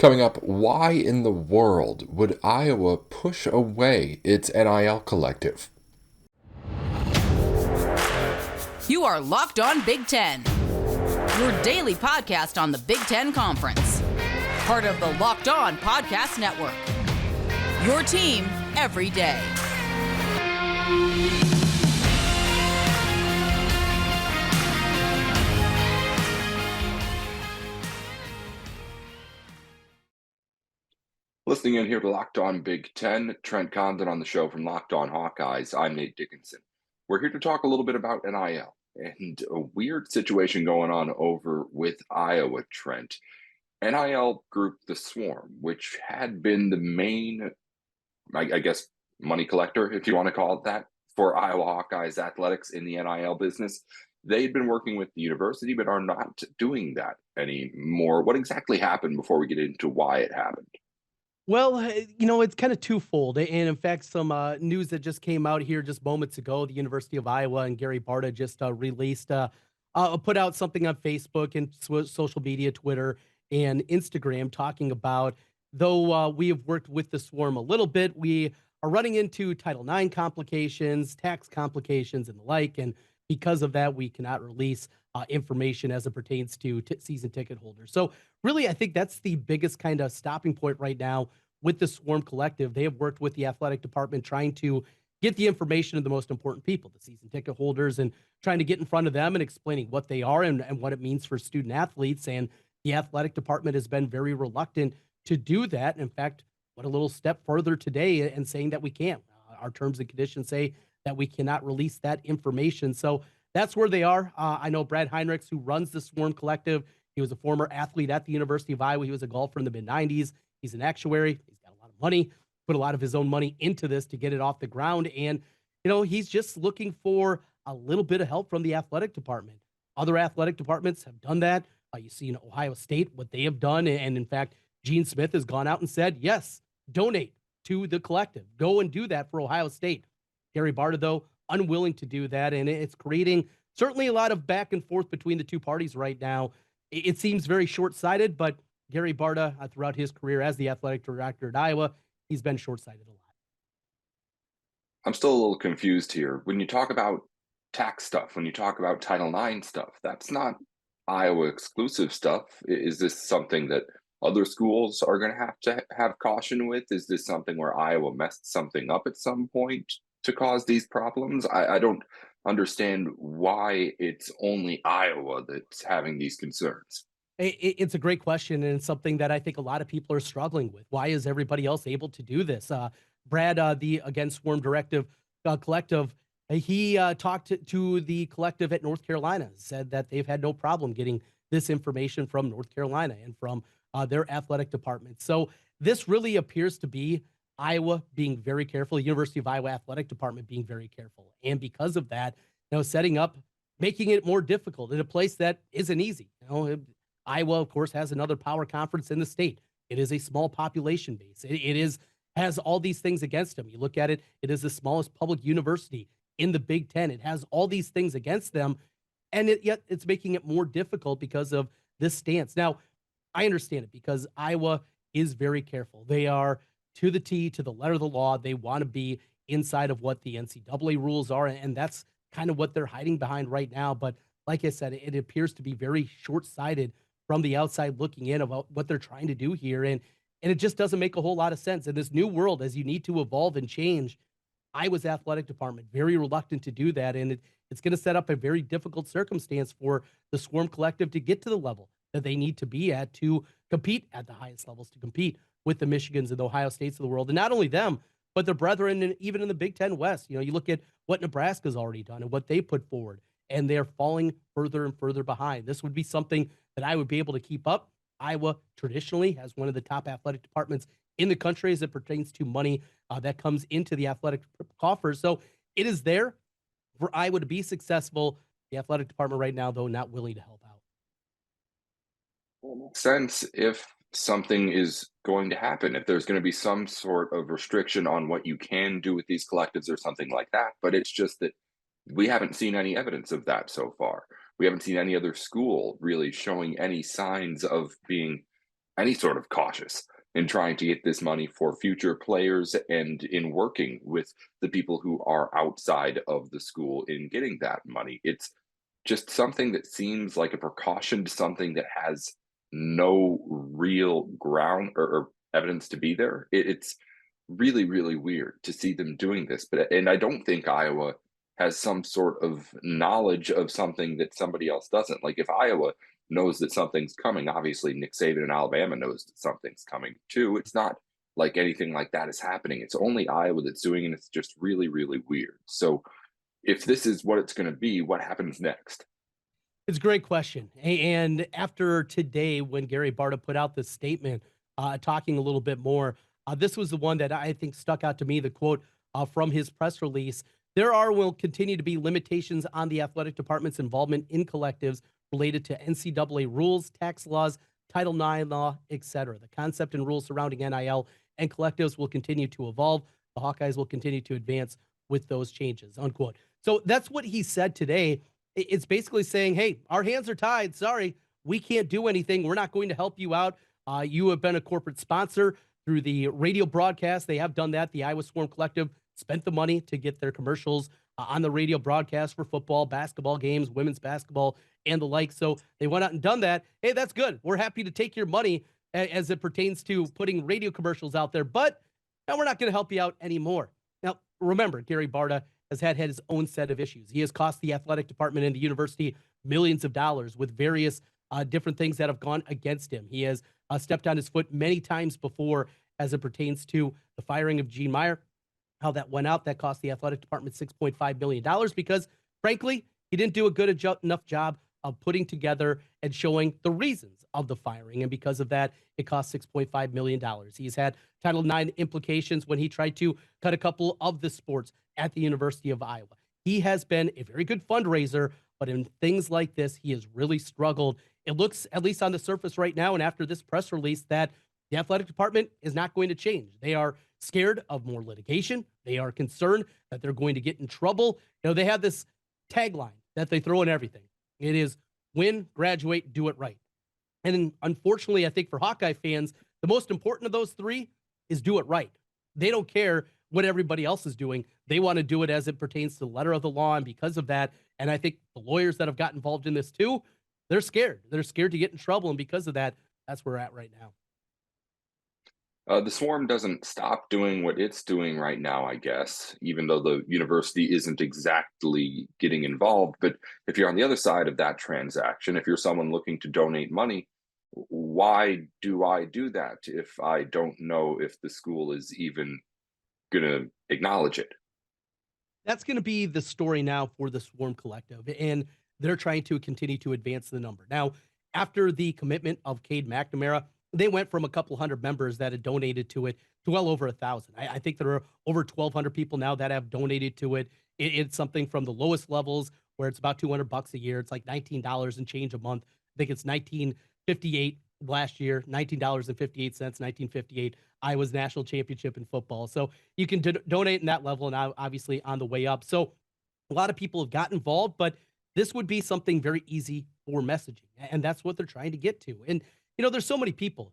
Coming up, why in the world would Iowa push away its NIL collective? You are Locked On Big Ten, your daily podcast on the Big Ten Conference. Part of the Locked On Podcast Network. Your team every day. Listening in here to Locked On Big Ten, Trent Condon on the show from Locked On Hawkeyes. I'm Nate Dickinson. We're here to talk a little bit about NIL and a weird situation going on over with Iowa, Trent. NIL group The Swarm, which had been the main, I guess, money collector, if you want to call it that, for Iowa Hawkeyes athletics in the NIL business. They'd been working with the university, but are not doing that anymore. What exactly happened before we get into why it happened? Well, it's kind of twofold. And in fact, some news that just came out here just moments ago, the University of Iowa and Gary Barta just put out something on Facebook and social media, Twitter and Instagram, talking about, though we have worked with the Swarm a little bit, we are running into Title IX complications, tax complications, and the like. And because of that, we cannot release information as it pertains to season ticket holders. So really, I think that's the biggest kind of stopping point right now with the Swarm Collective. They have worked with the athletic department trying to get the information of the most important people, the season ticket holders, and trying to get in front of them and explaining what they are and what it means for student athletes. And the athletic department has been very reluctant to do that. In fact, went a little step further today and saying that we can't. Our terms and conditions say that we cannot release that information. So that's where they are. I know Brad Heinrichs, who runs the Swarm Collective. He was a former athlete at the University of Iowa. He was a golfer in the mid-90s. He's an actuary. He's got a lot of money, put a lot of his own money into this to get it off the ground. And, he's just looking for a little bit of help from the athletic department. Other athletic departments have done that. You see in Ohio State what they have done. And in fact, Gene Smith has gone out and said, yes, donate to the collective. Go and do that for Ohio State. Gary Barta, though, unwilling to do that. And it's creating certainly a lot of back and forth between the two parties right now. It seems very short-sighted, but Gary Barta, throughout his career as the athletic director at Iowa, he's been short-sighted a lot. I'm still a little confused here. When you talk about tax stuff, when you talk about Title IX stuff, that's not Iowa exclusive stuff. Is this something that other schools are going to have caution with? Is this something where Iowa messed something up at some point to cause these problems? I don't understand why it's only Iowa that's having these concerns. It's a great question, and it's something that I think a lot of people are struggling with. Why is everybody else able to do this? Brad, the Against Swarm Directive Collective, he talked to the collective at North Carolina, said that they've had no problem getting this information from North Carolina and from their athletic department. So this really appears to be Iowa being very careful, the University of Iowa athletic department being very careful. And because of that, setting up, making it more difficult in a place that isn't easy. Iowa, of course, has another power conference in the state. It is a small population base. Has all these things against them. You look at it, it is the smallest public university in the Big Ten. It has all these things against them, and yet it's making it more difficult because of this stance. Now, I understand it because Iowa is very careful. They are to the T, to the letter of the law. They want to be inside of what the NCAA rules are, and that's kind of what they're hiding behind right now. But like I said, it appears to be very short-sighted from the outside looking in about what they're trying to do here. And it just doesn't make a whole lot of sense. In this new world, as you need to evolve and change, Iowa's athletic department, very reluctant to do that. And it's going to set up a very difficult circumstance for the Swarm Collective to get to the level that they need to be at to compete at the highest levels, to compete with the Michigans and the Ohio States of the world. And not only them, but their brethren, even in the Big Ten West. You look at what Nebraska's already done and what they put forward, and they're falling further and further behind. This would be something that I would be able to keep up. Iowa traditionally has one of the top athletic departments in the country as it pertains to money that comes into the athletic coffers. So it is there for Iowa to be successful. The athletic department right now, though, not willing to help out. Well, it makes sense if something is going to happen, if there's going to be some sort of restriction on what you can do with these collectives or something like that. But it's just that we haven't seen any evidence of that so far. We haven't seen any other school really showing any signs of being any sort of cautious in trying to get this money for future players and in working with the people who are outside of the school in getting that money. It's just something that seems like a precaution to something that has no real ground or evidence to be there. It's really, really weird to see them doing this. And I don't think Iowa has some sort of knowledge of something that somebody else doesn't. Like if Iowa knows that something's coming, obviously Nick Saban in Alabama knows that something's coming too. It's not like anything like that is happening. It's only Iowa that's doing it. And it's just really, really weird. So if this is what it's going to be, what happens next? It's a great question. And after today, when Gary Barta put out this statement, talking a little bit more, this was the one that I think stuck out to me, the quote from his press release. There will continue to be limitations on the athletic department's involvement in collectives related to NCAA rules, tax laws, Title IX law, etc. The concept and rules surrounding NIL and collectives will continue to evolve. The Hawkeyes will continue to advance with those changes, unquote. So that's what he said today. It's basically saying, hey, our hands are tied. Sorry, we can't do anything. We're not going to help you out. You have been a corporate sponsor through the radio broadcast. They have done that. The Iowa Swarm Collective spent the money to get their commercials on the radio broadcast for football, basketball games, women's basketball, and the like. So they went out and done that. Hey, that's good. We're happy to take your money as it pertains to putting radio commercials out there, but now we're not going to help you out anymore. Now, remember, Gary Barta has had his own set of issues. He has cost the athletic department and the university millions of dollars with various different things that have gone against him. He has stepped on his foot many times before as it pertains to the firing of Gene Meyer, how that went out. That cost the athletic department $6.5 million because, frankly, he didn't do a good enough job of putting together and showing the reasons of the firing. And because of that, it cost $6.5 million. He's had Title IX implications when he tried to cut a couple of the sports at the University of Iowa. He has been a very good fundraiser, but in things like this, he has really struggled. It looks, at least on the surface right now, and after this press release, that the athletic department is not going to change. They are scared of more litigation. They are concerned that they're going to get in trouble. You know, they have this tagline that they throw in everything. It is win, graduate, do it right. And unfortunately, I think for Hawkeye fans, the most important of those three is do it right. They don't care what everybody else is doing. They want to do it as it pertains to the letter of the law. And because of that, and I think the lawyers that have got involved in this too, they're scared. They're scared to get in trouble. And because of that, that's where we're at right now. The Swarm doesn't stop doing what it's doing right now, I guess, even though the university isn't exactly getting involved. But if you're on the other side of that transaction, if you're someone looking to donate money, why do I do that if I don't know if the school is even going to acknowledge it? That's going to be the story now for the Swarm Collective. And they're trying to continue to advance the number. Now, after the commitment of Cade McNamara, they went from a couple hundred members that had donated to it to well over 1,000. I think there are over 1,200 people now that have donated to it. It's something from the lowest levels where it's about $200 a year. It's like $19 and change a month. I think it's $19.58 last year, $19.58, 1958, Iowa's national championship in football. So you can donate in that level and obviously on the way up. So a lot of people have got involved, but this would be something very easy for messaging. And that's what they're trying to get to. And you know, there's so many people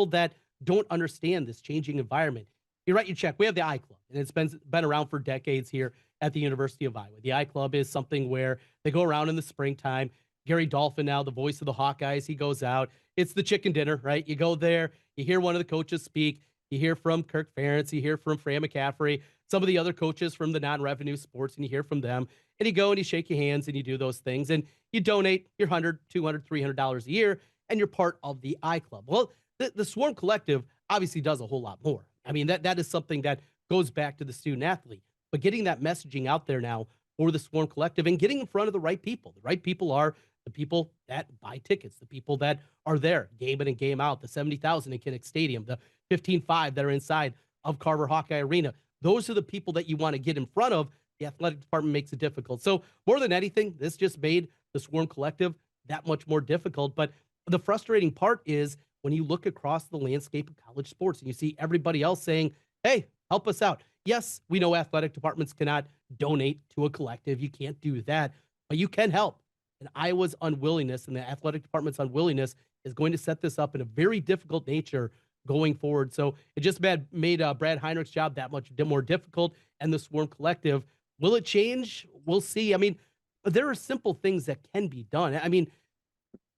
that don't understand this changing environment. You write your check. We have the I Club, and it's been around for decades here at the University of Iowa. The I Club is something where they go around in the springtime. Gary Dolphin, now the voice of the Hawkeyes, he goes out. It's the chicken dinner, right? You go there, you hear one of the coaches speak, you hear from Kirk Ferentz, you hear from Fran McCaffrey, some of the other coaches from the non-revenue sports, and you hear from them. And you go and you shake your hands and you do those things, and you donate your $100, $200, $300 a year, and you're part of the I Club. Well, the Swarm Collective obviously does a whole lot more. I mean, that is something that goes back to the student athlete. But getting that messaging out there now for the Swarm Collective and getting in front of the right people. The right people are the people that buy tickets, the people that are there game in and game out, the 70,000 in Kinnick Stadium, the 15,500 that are inside of Carver Hawkeye Arena. Those are the people that you want to get in front of. The athletic department makes it difficult. So more than anything, this just made the Swarm Collective that much more difficult. But the frustrating part is when you look across the landscape of college sports and you see everybody else saying, hey, help us out. Yes, we know athletic departments cannot donate to a collective. You can't do that, but you can help. And Iowa's unwillingness and the athletic department's unwillingness is going to set this up in a very difficult nature going forward. So it just made Brad Heinrich's job that much more difficult, and the Swarm Collective. Will it change? We'll see. I mean, there are simple things that can be done. I mean,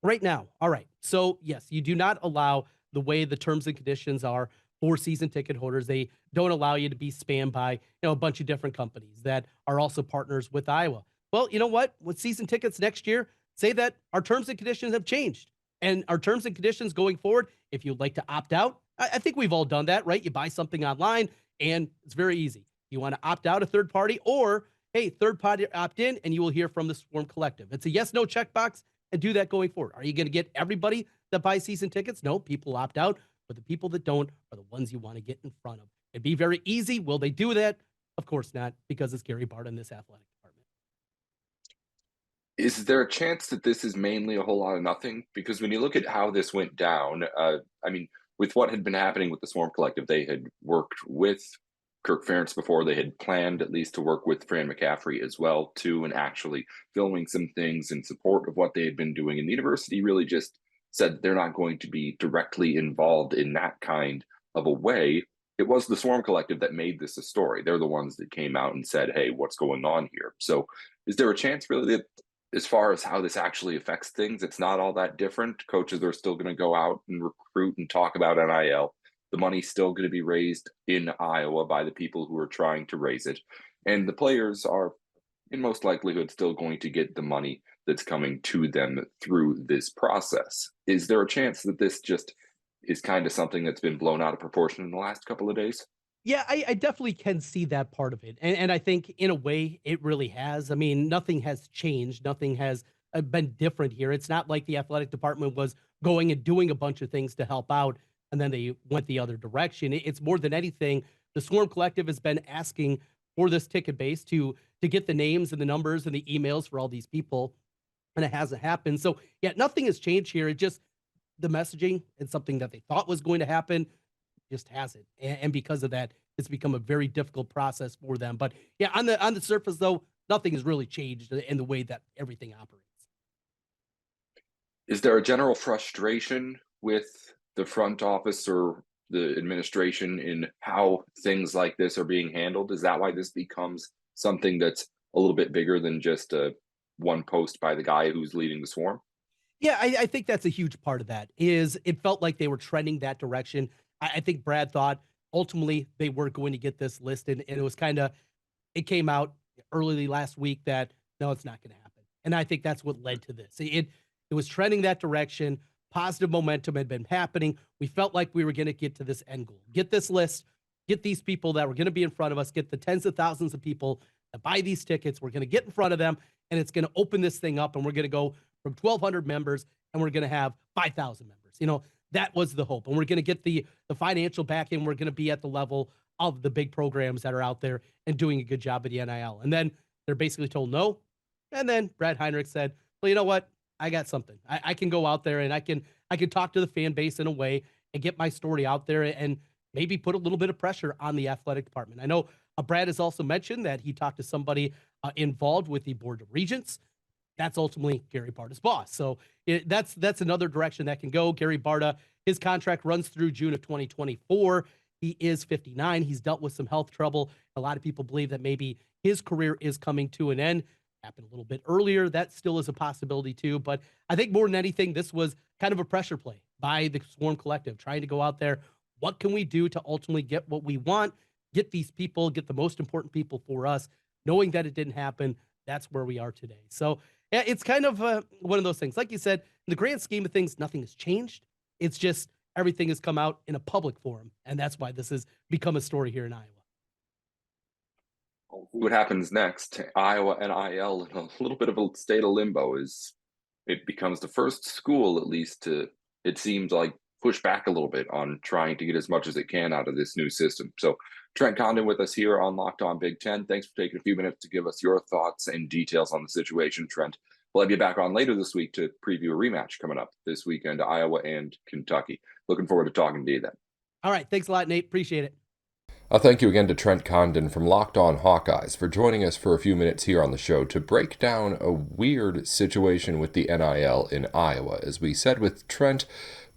right now, all right. So yes, you do not allow the way the terms and conditions are for season ticket holders. They don't allow you to be spammed by a bunch of different companies that are also partners with Iowa. Well, you know what? With season tickets next year, say that our terms and conditions have changed. And our terms and conditions going forward, if you'd like to opt out, I think we've all done that, right? You buy something online and it's very easy. You want to opt out a third party, or hey, third party opt in, and you will hear from the Swarm Collective. It's a yes, no checkbox, and do that going forward. Are you going to get everybody that buys season tickets? No, people opt out, but the people that don't are the ones you want to get in front of. It'd be very easy. Will they do that? Of course not, because it's Gary Barta in this athletic department. Is there a chance that this is mainly a whole lot of nothing? Because when you look at how this went down, I mean, with what had been happening with the Swarm Collective, they had worked with Kirk Ferentz before. They had planned at least to work with Fran McCaffrey as well, too, and actually filming some things in support of what they had been doing. And the university really just said they're not going to be directly involved in that kind of a way. It was the Swarm Collective that made this a story. They're the ones that came out and said, hey, what's going on here? So is there a chance really that as far as how this actually affects things, it's not all that different? Coaches are still going to go out and recruit and talk about NIL. The money's still going to be raised in Iowa by the people who are trying to raise it. And the players are, in most likelihood, still going to get the money that's coming to them through this process. Is there a chance that this just is kind of something that's been blown out of proportion in the last couple of days? Yeah, I definitely can see that part of it. And I think in a way it really has. I mean, nothing has changed. Nothing has been different here. It's not like the athletic department was going and doing a bunch of things to help out and then they went the other direction. It's more than anything, the Swarm Collective has been asking for this ticket base to get the names and the numbers and the emails for all these people, and it hasn't happened. So yeah, nothing has changed here. It just, the messaging and something that they thought was going to happen just hasn't. And because of that, it's become a very difficult process for them. But yeah, on the surface though, nothing has really changed in the way that everything operates. Is there a general frustration with the front office or the administration in how things like this are being handled? Is that why this becomes something that's a little bit bigger than just one post by the guy who's leading the Swarm? Yeah, I think that's a huge part of that. Is it felt like they were trending that direction. I think Brad thought ultimately they were going to get this listed, and it was it came out early last week that no, it's not going to happen. And I think that's what led to this. It was trending that direction. Positive momentum had been happening. We felt like we were going to get to this end goal, get this list, get these people that were going to be in front of us, get the tens of thousands of people that buy these tickets. We're going to get in front of them, and it's going to open this thing up, and we're going to go from 1,200 members, and we're going to have 5,000 members. That was the hope. And we're going to get the financial backing. We're going to be at the level of the big programs that are out there and doing a good job at the NIL. And then they're basically told no. And then Brad Heinrich said, well, you know what? I got something. I can go out there and I can talk to the fan base in a way and get my story out there and maybe put a little bit of pressure on the athletic department. I know Brad has also mentioned that he talked to somebody involved with the Board of Regents. That's ultimately Gary Barta's boss. So that's another direction that can go. Gary Barta, his contract runs through June of 2024. He is 59. He's dealt with some health trouble. A lot of people believe that maybe his career is coming to an end. Happened a little bit earlier. That still is a possibility too. But I think more than anything, this was kind of a pressure play by the Swarm Collective, trying to go out there. What can we do to ultimately get what we want? Get these people, get the most important people for us. Knowing that it didn't happen, that's where we are today. So yeah, it's kind of one of those things. Like you said, in the grand scheme of things, nothing has changed. It's just everything has come out in a public forum, and that's why this has become a story here in Iowa. What happens next? Iowa NIL in a little bit of a state of limbo. Is it becomes the first school, at least, to, it seems like, push back a little bit on trying to get as much as it can out of this new system. So Trent Condon with us here on Locked On Big Ten. Thanks for taking a few minutes to give us your thoughts and details on the situation, Trent. We'll have you back on later this week to preview a rematch coming up this weekend, Iowa and Kentucky. Looking forward to talking to you then. All right. Thanks a lot, Nate. Appreciate it. Thank you again to Trent Condon from Locked On Hawkeyes for joining us for a few minutes here on the show to break down a weird situation with the NIL in Iowa. As we said with Trent,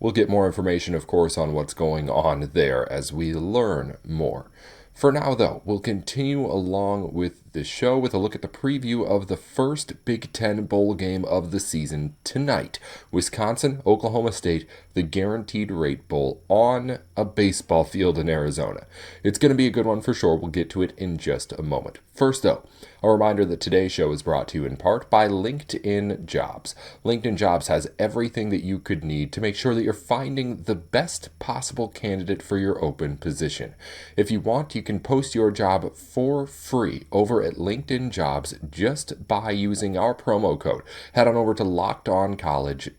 we'll get more information, of course, on what's going on there as we learn more. For now, though, we'll continue along with the show with a look at the preview of the first Big Ten bowl game of the season tonight. Wisconsin, Oklahoma State, the Guaranteed Rate Bowl on a baseball field in Arizona. It's going to be a good one for sure. We'll get to it in just a moment. First, though, a reminder that today's show is brought to you in part by LinkedIn Jobs. LinkedIn Jobs has everything that you could need to make sure that you're finding the best possible candidate for your open position. If you want, you can post your job for free over at LinkedIn Jobs just by using our promo code. Head on over to LinkedIn.com/LockedOnCollege,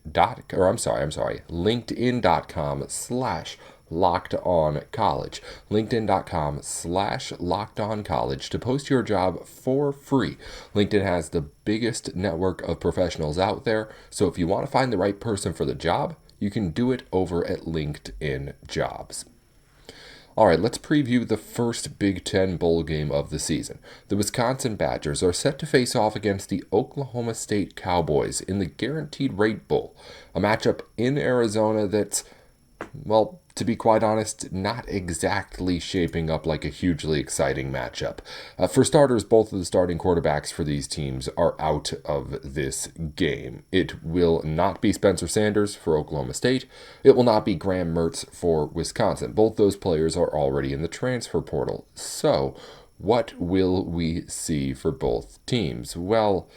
LinkedIn.com/LockedOnCollege to post your job for free. LinkedIn has the biggest network of professionals out there, so if you want to find the right person for the job, you can do it over at LinkedIn Jobs. All right, let's preview the first Big Ten bowl game of the season. The Wisconsin Badgers are set to face off against the Oklahoma State Cowboys in the Guaranteed Rate Bowl, a matchup in Arizona that's, well, to be quite honest, not exactly shaping up like a hugely exciting matchup. For starters, both of the starting quarterbacks for these teams are out of this game. It will not be Spencer Sanders for Oklahoma State. It will not be Graham Mertz for Wisconsin. Both those players are already in the transfer portal. So, what will we see for both teams? Well,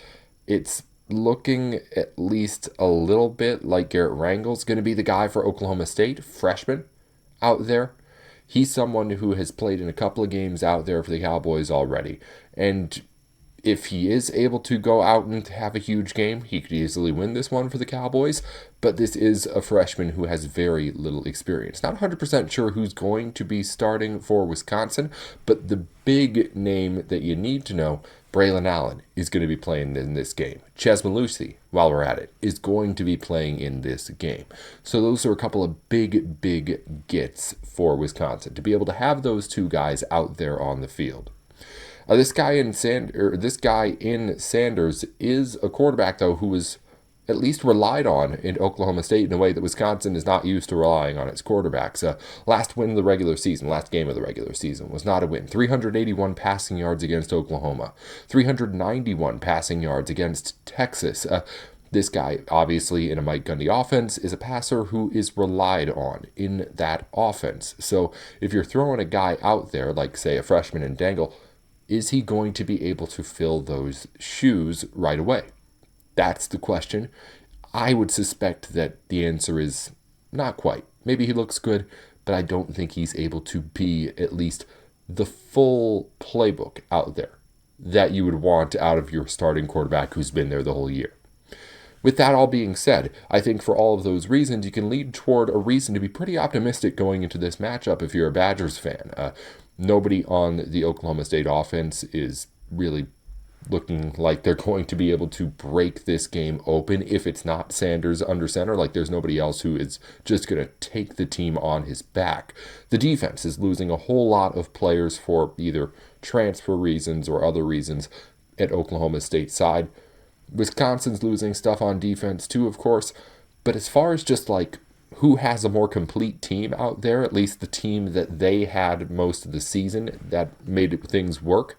it's looking at least a little bit like Garrett Rangel's going to be the guy for Oklahoma State, freshman out there. He's someone who has played in a couple of games out there for the Cowboys already. And if he is able to go out and have a huge game, he could easily win this one for the Cowboys. But this is a freshman who has very little experience. Not 100% sure who's going to be starting for Wisconsin, but the big name that you need to know, Braylon Allen, is going to be playing in this game. Ches Malusi, while we're at it, is going to be playing in this game. So those are a couple of big gets for Wisconsin, to be able to have those two guys out there on the field. This guy in Sanders is a quarterback, though, who was at least relied on in Oklahoma State in a way that Wisconsin is not used to relying on its quarterbacks. Last game of the regular season was not a win. 381 passing yards against Oklahoma. 391 passing yards against Texas. This guy, obviously, in a Mike Gundy offense, is a passer who is relied on in that offense. So if you're throwing a guy out there, like, say, a freshman in Dangle, is he going to be able to fill those shoes right away? That's the question. I would suspect that the answer is not quite. Maybe he looks good, but I don't think he's able to be at least the full playbook out there that you would want out of your starting quarterback who's been there the whole year. With that all being said, I think for all of those reasons, you can lead toward a reason to be pretty optimistic going into this matchup if you're a Badgers fan. Nobody on the Oklahoma State offense is really looking like they're going to be able to break this game open if it's not Sanders under center. Like, there's nobody else who is just going to take the team on his back. The defense is losing a whole lot of players for either transfer reasons or other reasons at Oklahoma State's side. Wisconsin's losing stuff on defense too, of course. But as far as just like who has a more complete team out there, at least the team that they had most of the season that made things work,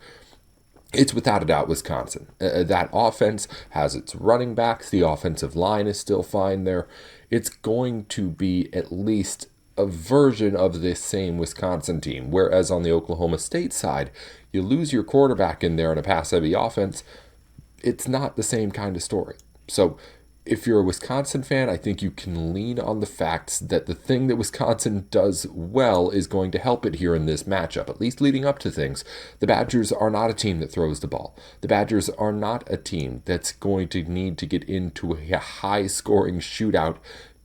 it's without a doubt Wisconsin. That offense has its running backs. The offensive line is still fine there. It's going to be at least a version of this same Wisconsin team. Whereas on the Oklahoma State side, you lose your quarterback in there in a pass-heavy offense. It's not the same kind of story. So if you're a Wisconsin fan, I think you can lean on the facts that the thing that Wisconsin does well is going to help it here in this matchup, at least leading up to things. The Badgers are not a team that throws the ball. The Badgers are not a team that's going to need to get into a high-scoring shootout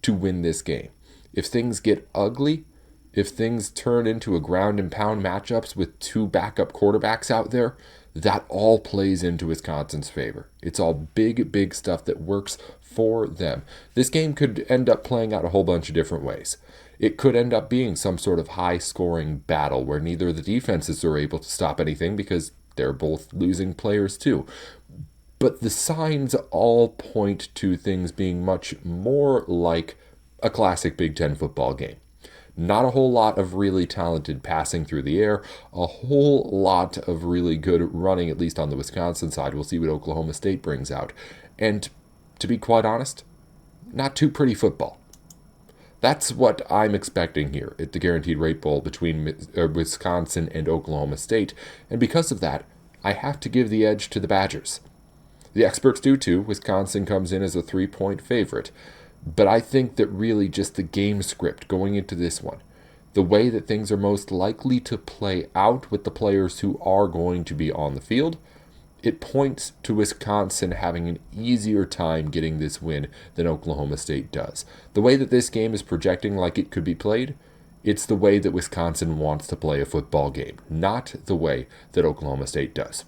to win this game. If things get ugly, if things turn into a ground-and-pound matchups with two backup quarterbacks out there, that all plays into Wisconsin's favor. It's all big stuff that works for them. This game could end up playing out a whole bunch of different ways. It could end up being some sort of high-scoring battle where neither of the defenses are able to stop anything because they're both losing players too. But the signs all point to things being much more like a classic Big Ten football game. Not a whole lot of really talented passing through the air, a whole lot of really good running, at least on the Wisconsin side. We'll see what Oklahoma State brings out. And to be quite honest, not too pretty football. That's what I'm expecting here at the Guaranteed Rate Bowl between Wisconsin and Oklahoma State. And because of that, I have to give the edge to the Badgers. The experts do too. Wisconsin comes in as a 3-point favorite. But I think that really just the game script going into this one, the way that things are most likely to play out with the players who are going to be on the field, it points to Wisconsin having an easier time getting this win than Oklahoma State does. The way that this game is projecting like it could be played, it's the way that Wisconsin wants to play a football game, not the way that Oklahoma State does.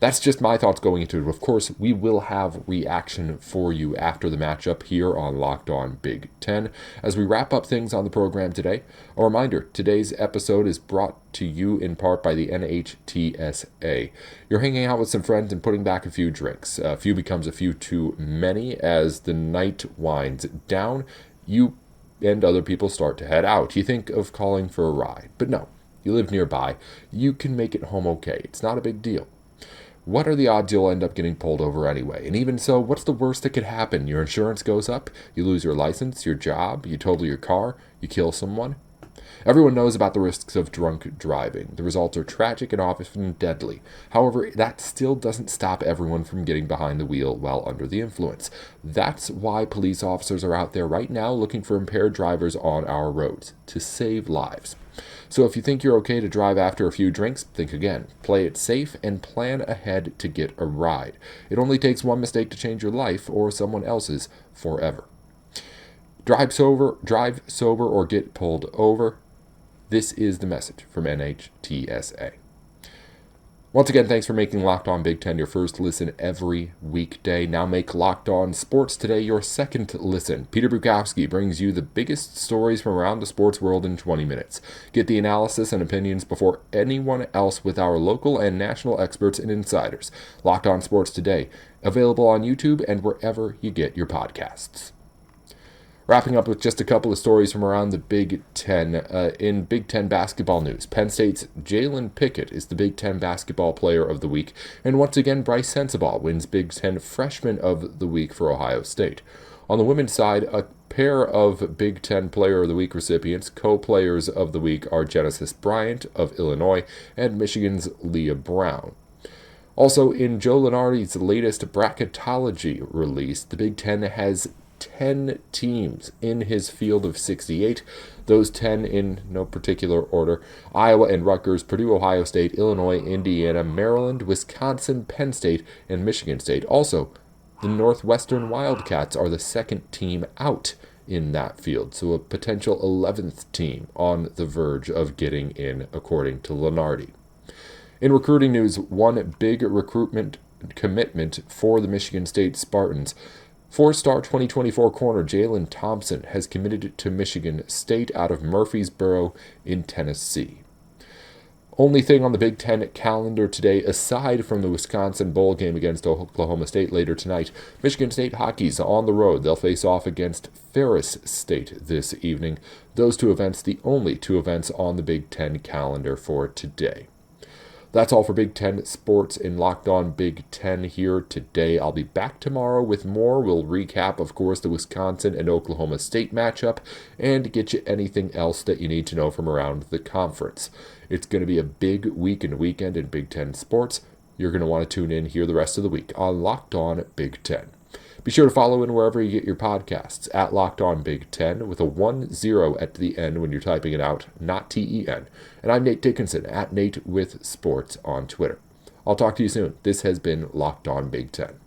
That's just my thoughts going into it. Of course, we will have reaction for you after the matchup here on Locked On Big Ten. As we wrap up things on the program today, a reminder, today's episode is brought to you in part by the NHTSA. You're hanging out with some friends and putting back a few drinks. A few becomes a few too many as the night winds down. You and other people start to head out. You think of calling for a ride, but no, you live nearby. You can make it home okay. It's not a big deal. What are the odds you'll end up getting pulled over anyway? And even so, what's the worst that could happen? Your insurance goes up, you lose your license, your job, you total your car, you kill someone. Everyone knows about the risks of drunk driving. The results are tragic and often deadly. However, that still doesn't stop everyone from getting behind the wheel while under the influence. That's why police officers are out there right now looking for impaired drivers on our roads, to save lives. So if you think you're okay to drive after a few drinks, think again. Play it safe and plan ahead to get a ride. It only takes one mistake to change your life or someone else's forever. Drive sober, or get pulled over. This is the message from NHTSA. Once again, thanks for making Locked On Big Ten your first listen every weekday. Now make Locked On Sports Today your second listen. Peter Bukowski brings you the biggest stories from around the sports world in 20 minutes. Get the analysis and opinions before anyone else with our local and national experts and insiders. Locked On Sports Today, available on YouTube and wherever you get your podcasts. Wrapping up with just a couple of stories from around the Big Ten. In Big Ten basketball news, Penn State's Jalen Pickett is the Big Ten basketball player of the week, and once again Bryce Sensabaugh wins Big Ten freshman of the week for Ohio State. On the women's side, a pair of Big Ten player of the week recipients, co-players of the week, are Genesis Bryant of Illinois and Michigan's Leah Brown. Also, in Joe Lunardi's latest bracketology release, the Big Ten has 10 teams in his field of 68. Those 10 in no particular order: Iowa and Rutgers, Purdue, Ohio State, Illinois, Indiana, Maryland, Wisconsin, Penn State, and Michigan State. Also, the Northwestern Wildcats are the second team out in that field, so a potential 11th team on the verge of getting in, according to Lunardi. In recruiting news, one big recruitment commitment for the Michigan State Spartans. Four-star 2024 corner Jalen Thompson has committed to Michigan State out of Murfreesboro in Tennessee. Only thing on the Big Ten calendar today, aside from the Wisconsin Bowl game against Oklahoma State later tonight, Michigan State Hawkeyes on the road. They'll face off against Ferris State this evening. Those two events, the only two events on the Big Ten calendar for today. That's all for Big Ten sports in Locked On Big Ten here today. I'll be back tomorrow with more. We'll recap, of course, the Wisconsin and Oklahoma State matchup and get you anything else that you need to know from around the conference. It's going to be a big week and weekend in Big Ten sports. You're going to want to tune in here the rest of the week on Locked On Big Ten. Be sure to follow in wherever you get your podcasts at Locked On Big Ten with a 10 at the end when you're typing it out, not T-E-N. And I'm Nate Dickinson at Nate with Sports on Twitter. I'll talk to you soon. This has been Locked On Big Ten.